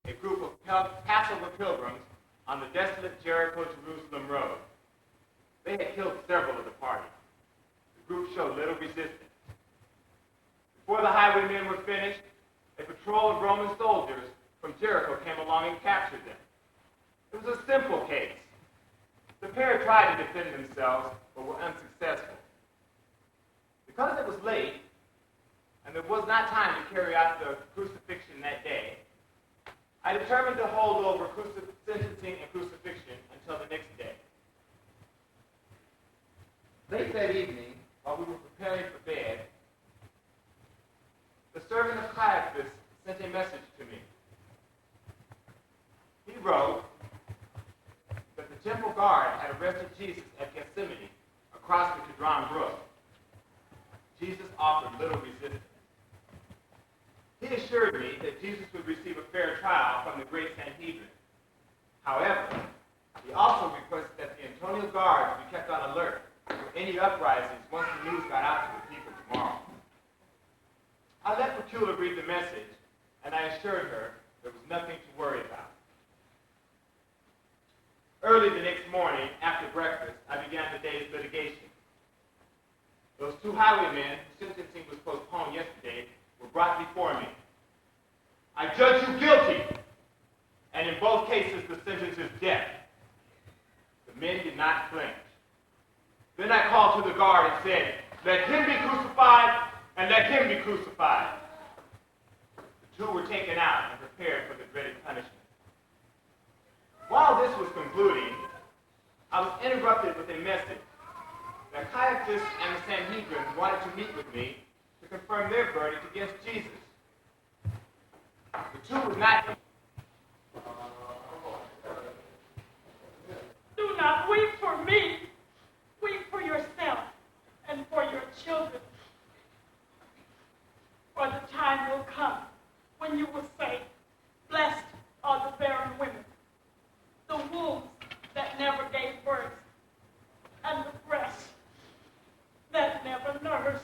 a group of Passover pilgrims on the desolate Jericho-Jerusalem road. They had killed several of the party. The group showed little resistance. Before the highwaymen were finished, a patrol of Roman soldiers from Jericho came along and captured them. It was a simple case. The pair tried to defend themselves, but were unsuccessful. Because it was late, and there was not time to carry out the crucifixion that day, I determined to hold over sentencing and crucifixion until the next day. Late that evening, while we were preparing for bed, the servant of Caiaphas sent a message to me. He wrote that the temple guard had arrested Jesus at Gethsemane, across the Kidron Brook. Jesus offered little resistance. He assured me that Jesus would receive a fair trial from the great Sanhedrin. However, he also requested that the Antonio Guard be kept on alert for any uprisings once the news got out to the people tomorrow. I let Procula read the message, and I assured her there was nothing to worry about. Early the next morning, after breakfast, I began the day's litigation. Those two highwaymen whose sentencing was postponed yesterday were brought before me. I judge you guilty, and in both cases the sentence is death. The men did not flinch. Then I called to the guard and said, "Let him be crucified, and let him be crucified." The two were taken out and prepared for the dreaded punishment. While this was concluding, I was interrupted with a message that Caiaphas and the Sanhedrin wanted to meet with me to confirm their verdict against Jesus. The two would not. Do not weep for me. Weep for yourself and for your children. For the time will come when you will say, "Blessed are the barren women, the wombs that never gave birth, and the breasts that never nursed."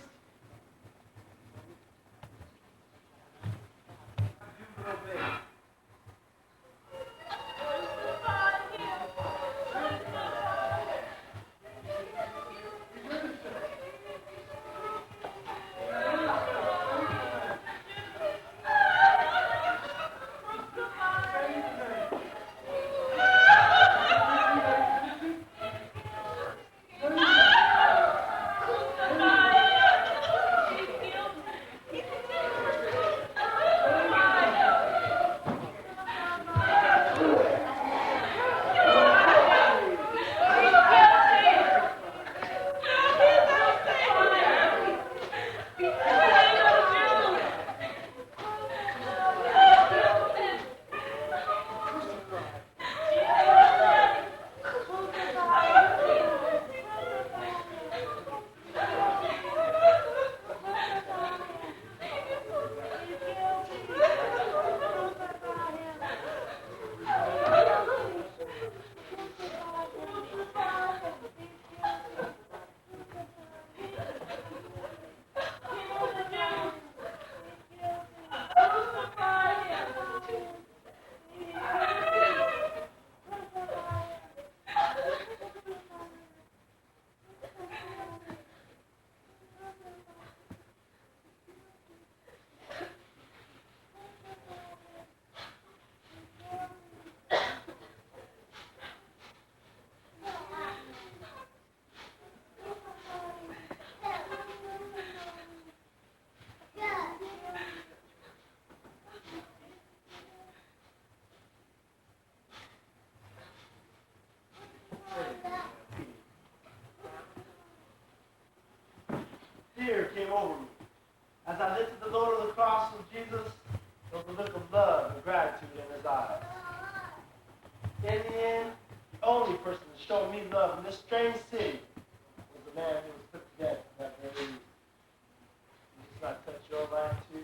Fear came over me. As I lifted the load of the cross of Jesus, there was a look of love and gratitude in his eyes. In the end, the only person to show me love in this strange city was the man who was put to death that very evening. Does not touch your life too?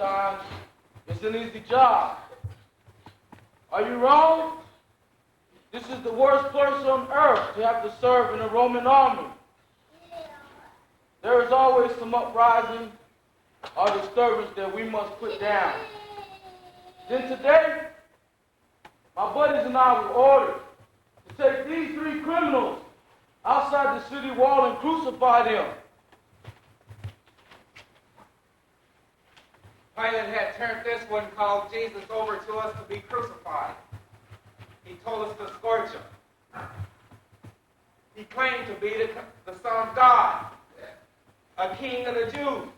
Sometimes it's an easy job. Are you wrong? This is the worst place on earth to have to serve in a Roman army. There is always some uprising or disturbance that we must put down. Then today, my buddies and I were ordered to take these 3 criminals outside the city wall and crucify them. Pilate had turned this one called Jesus over to us to be crucified. He told us to scourge him. He claimed to be the Son of God, a king of the Jews.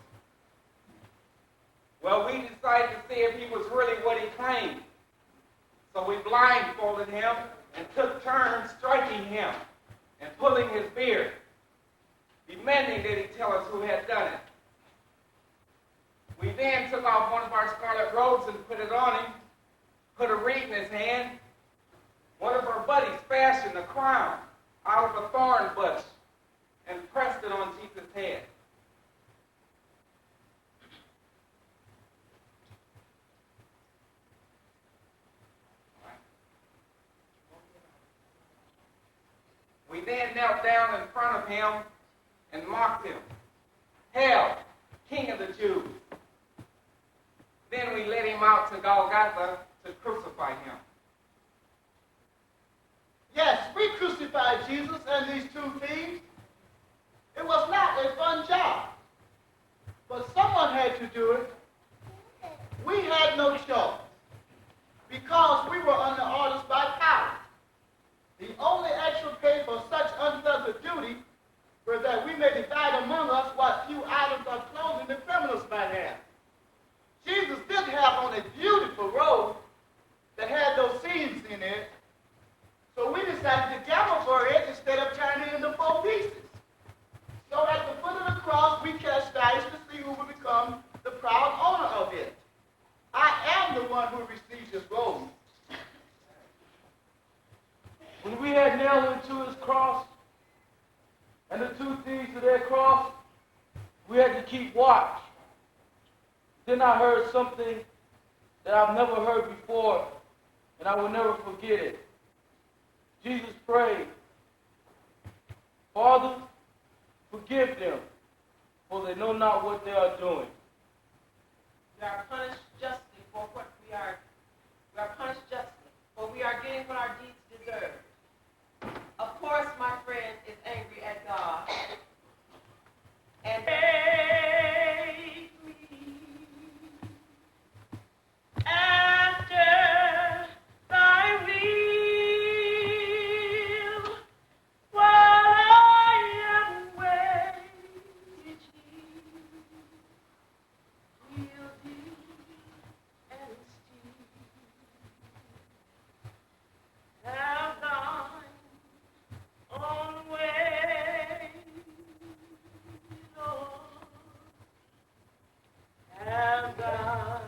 Well, we decided to see if he was really what he claimed. So we blindfolded him and took turns striking him and pulling his beard, demanding that he tell us who had done it. We then took off one of our scarlet robes and put it on him, put a reed in his hand. One of our buddies fashioned a crown out of a thorn bush and pressed it on Jesus' head. We then knelt down in front of him and mocked him. Hail, King of the Jews! Then we led him out to Golgotha to crucify him. Yes, we crucified Jesus and these 2 thieves. It was not a fun job, but someone had to do it. We had no choice because we were under orders by Pilate. The only actual pay for such unpleasant duty was that we may divide among us what few items of clothing the criminals might have. Jesus did have on a beautiful robe that had those seams in it, so we decided to gamble for it instead of turning it into 4 pieces. So at the foot of the cross, we cast dice to see who would become the proud owner of it. I am the one who received this robe. When we had nailed him to his cross and the 2 thieves to their cross, we had to keep watch. Then I heard something that I've never heard before, and I will never forget it. Jesus prayed, Father, forgive them, for they know not what they are doing. We are punished justly for what we are. We are punished justly, for we are getting what our deeds deserve. Of course, my friend is angry at God. And Take me after thy will, while I am waiting, yielding and still. Have thine own way, Lord. Have thine.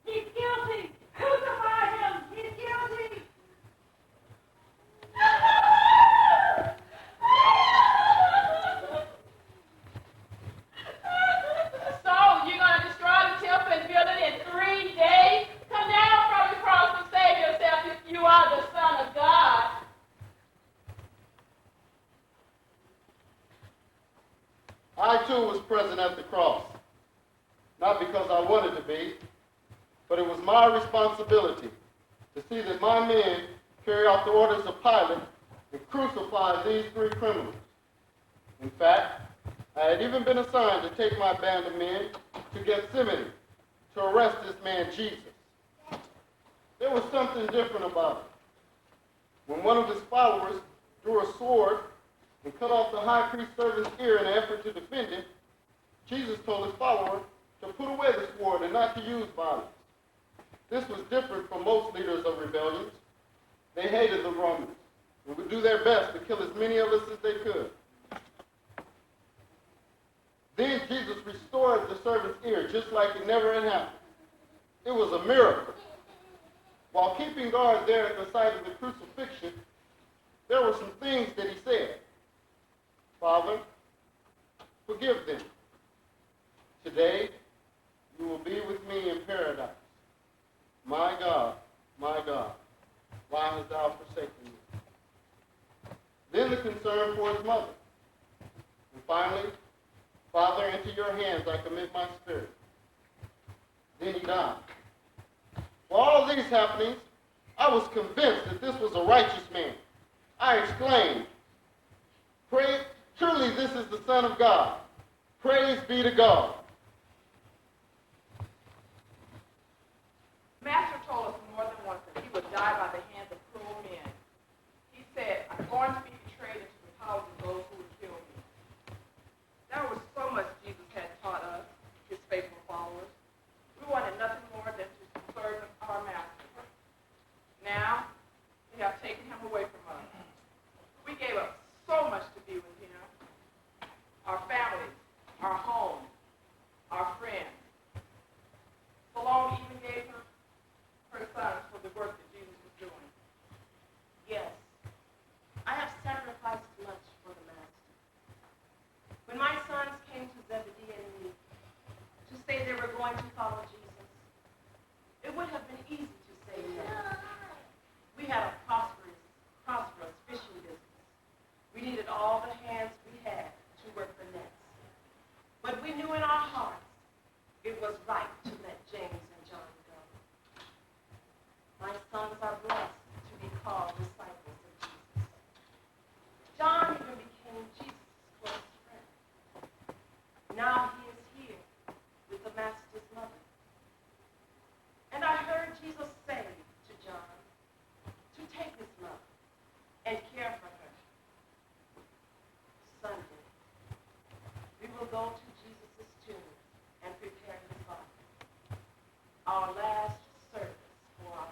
He's guilty. Crucify him. He's guilty. So, you're going to destroy the temple and build it in 3 days? Come down from the cross and save yourself if you are the Son of God. I too was present at the cross, not because I wanted to be, but it was my responsibility to see that my men carry out the orders of Pilate and crucify these 3 criminals. In fact, I had even been assigned to take my band of men to Gethsemane to arrest this man Jesus. There was something different about it. When one of his followers drew a sword and cut off the high priest's servant's ear in an effort to defend him, Jesus told his follower to put away the sword and not to use violence. This was different from most leaders of rebellions. They hated the Romans and would do their best to kill as many of us as they could. Then Jesus restored the servant's ear just like it never had happened. It was a miracle. While keeping guard there at the site of the Forgive them. Today, you will be with me in paradise. My God, why hast thou forsaken me? Then the concern for his mother. And finally, Father, into your hands I commit my spirit. Then he died. For all these happenings, I was convinced that this was a righteous man. I exclaimed, "Pray, truly this is the Son of God. Praise be to God." Master told us more than once that he would die by the hands of cruel men. He said, "I'm going to be betrayed into the powers of those who would kill me." There was so much Jesus had taught us, his faithful followers. We wanted nothing more than to serve our master. Now, they have taken him away from us. We gave up so much to be with him. Our families, our homes, our friends. Salome even gave her sons for the work that Jesus was doing. Yes, I have sacrificed much for the Master. When my sons came to Zebedee and me to say they were going to follow Jesus, it would have been easy to say no. We had a prosperous fishing business. We needed all the hands we had to work the nets. But we knew in our hearts it was right to let James and John go. My sons are blessed to be called disciples of Jesus. John even became Jesus' close friend. Now he is here with the Master's mother. And I heard Jesus say to John to take his mother and care for her. Sunday, we will go to Jesus' tomb and prepare his body. Our last service for our Lord.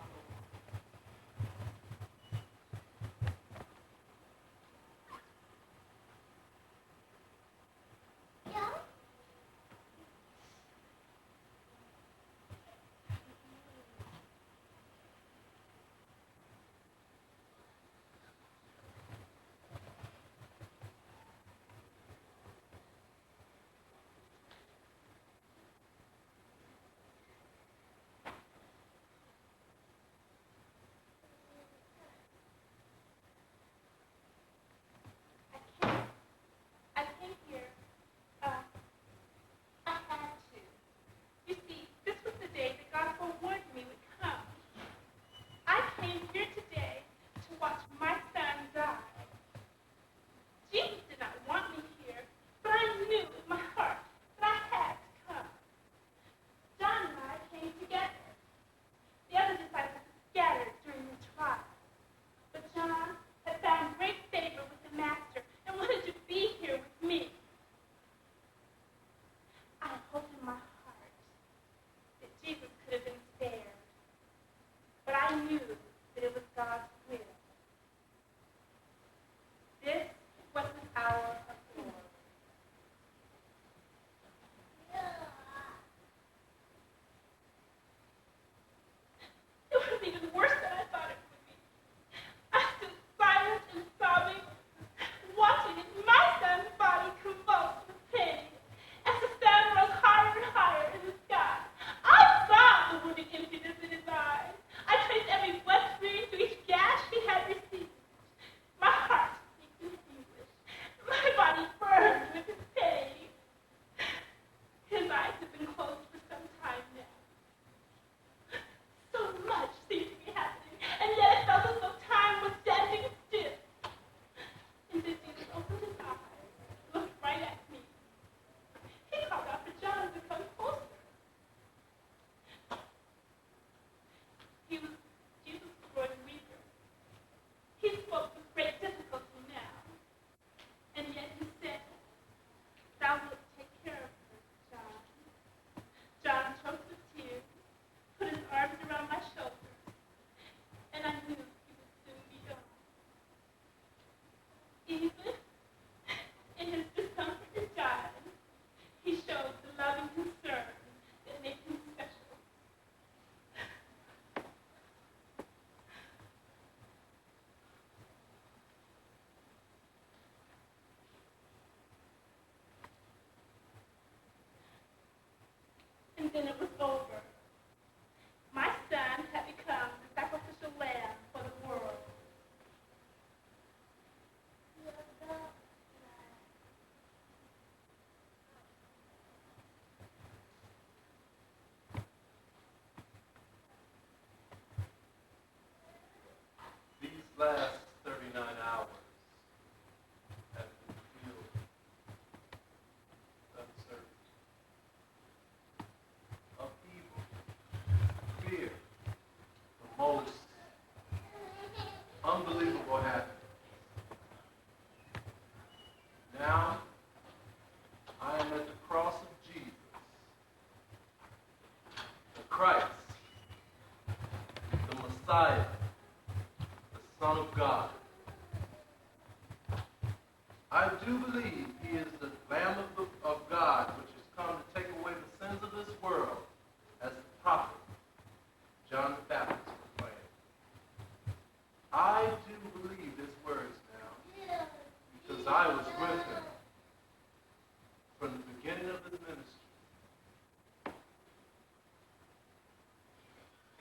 of his ministry.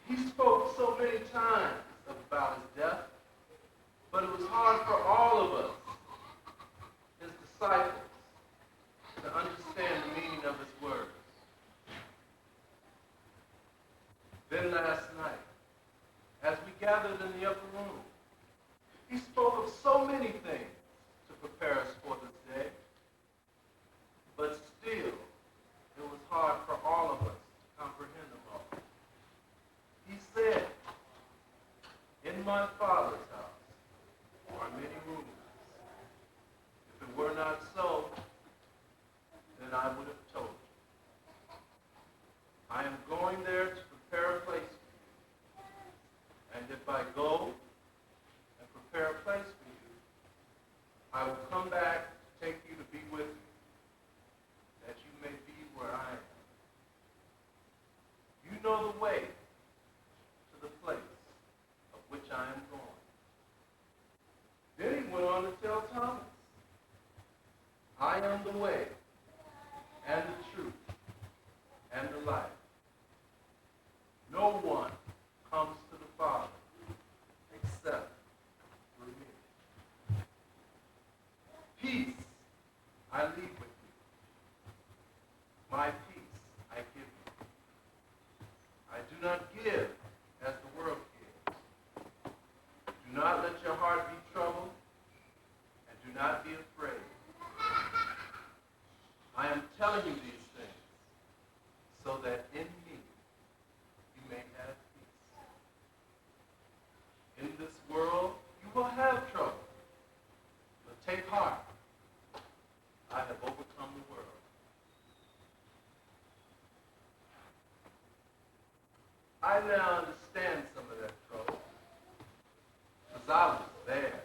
He spoke so many times about his death, but it was hard for all of us, his disciples, to understand the meaning of his words. Then last night, as we gathered in the upper room, he spoke of so many things to prepare us for this day, but still, it was hard for all of us to comprehend them all. He said, "In my Father's house are many rooms. If it were not so, then I would have told you. I am going there to prepare a place for you. And if I go and prepare a place for you, I will come back to take you to be with me, that you may be where I am. You know the way to the place of which I am going." Then he went on to tell Thomas, "I am the way, and the truth, and the life. No one comes to the Father except through me. Peace I leave with you. My peace I give you. I do not give as the world gives. Do not let your heart be troubled, and do not be afraid. I am telling you these things so that in me you may have peace. In this world you will have trouble, but take heart. I have overcome the world." I now understand some of that trouble, because I was there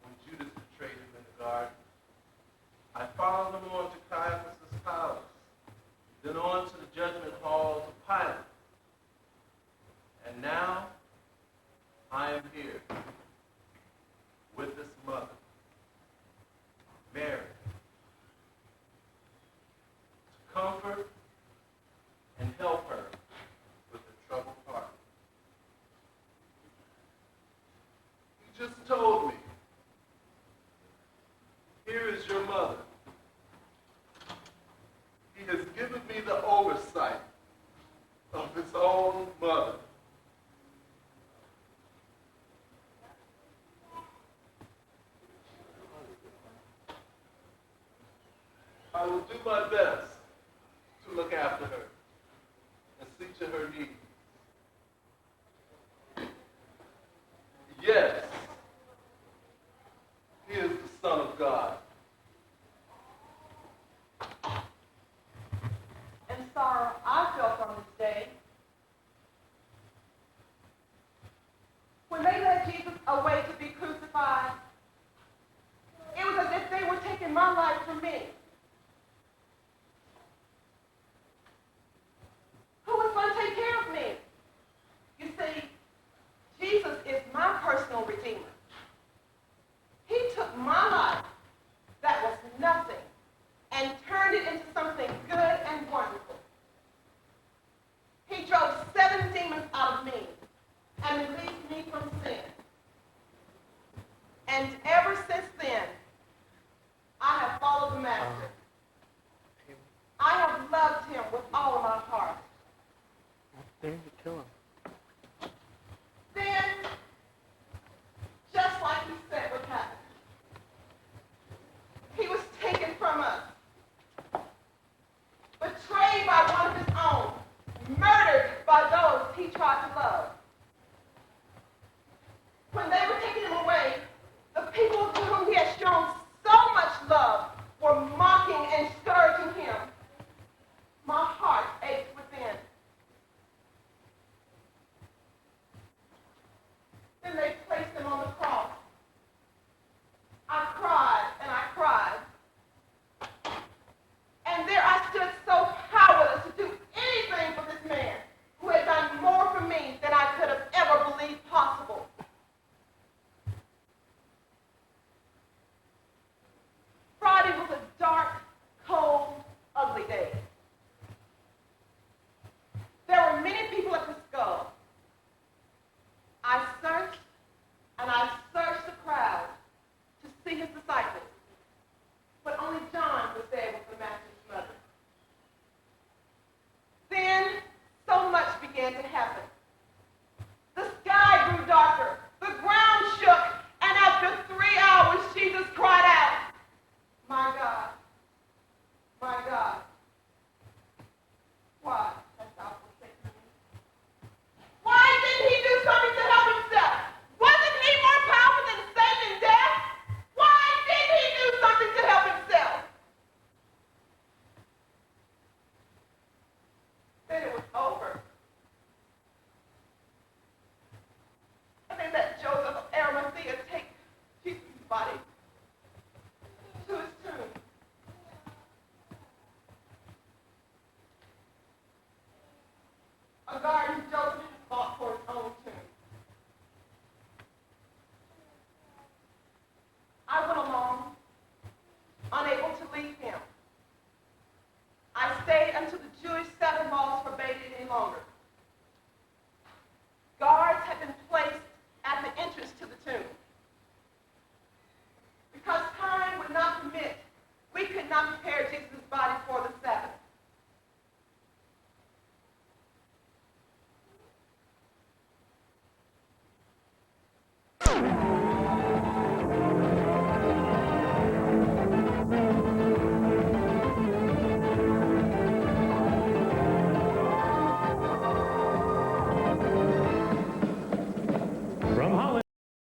when Judas betrayed him in the garden. I followed him on to Caiaphas' palace, then on to the judgment hall to Pilate. And now I am here with this mother, Mary, to comfort and help her with the troubled heart. He just told me, "Here is your mother." He has given me the oversight of his own mother. I will do my best to look after her and see to her needs. Yes, he is the Son of God. And sorrow I felt on this day when they led Jesus away to be crucified. It was as if they were taking my life from me. Who was going to take care of me? You see, Jesus is my personal redeemer. He took my life that was nothing and turned it into something good and wonderful. He drove 7 demons out of me and released me from sin. And ever since then, I have followed the Master. I have loved him with all of my heart. There you kill him. Then, just like he said would happen, he was taken from us, betrayed by one of his own, murdered by those he tried to love. When they were taking him away, the people to whom he had shown so much love were mocking and scourging him. My heart ached within. believe him.